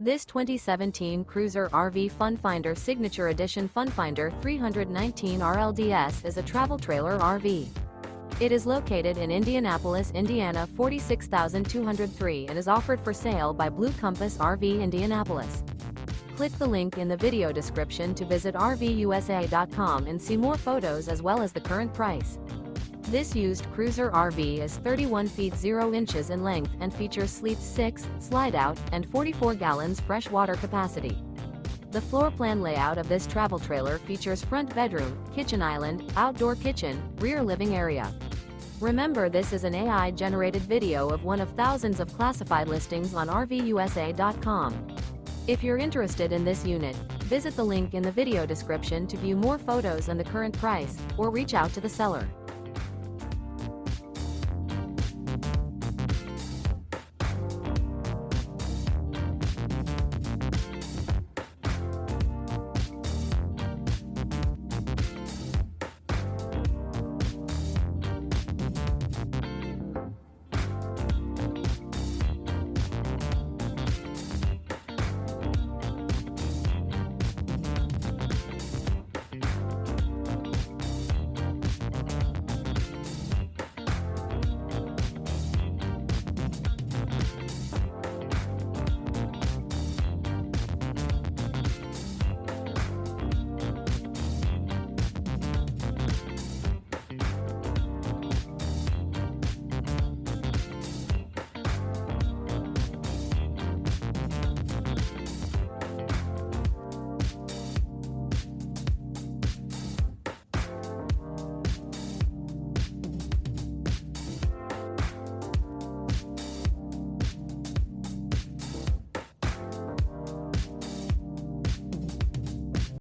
This 2017 Cruiser RV Funfinder Signature Edition Funfinder 319 RLDS is a travel trailer RV. It is located in Indianapolis, Indiana 46203 and is offered for sale by Blue Compass RV Indianapolis. Click the link in the video description to visit RVUSA.com and see more photos as well as the current price. This used Cruiser RV is 31 feet 0 inches in length and features Sleep 6, Slideout, and 44 gallons fresh water capacity. The floor plan layout of this travel trailer features front bedroom, kitchen island, outdoor kitchen, rear living area. Remember, this is an AI-generated video of one of thousands of classified listings on RVUSA.com. If you're interested in this unit, visit the link in the video description to view more photos and the current price, or reach out to the seller.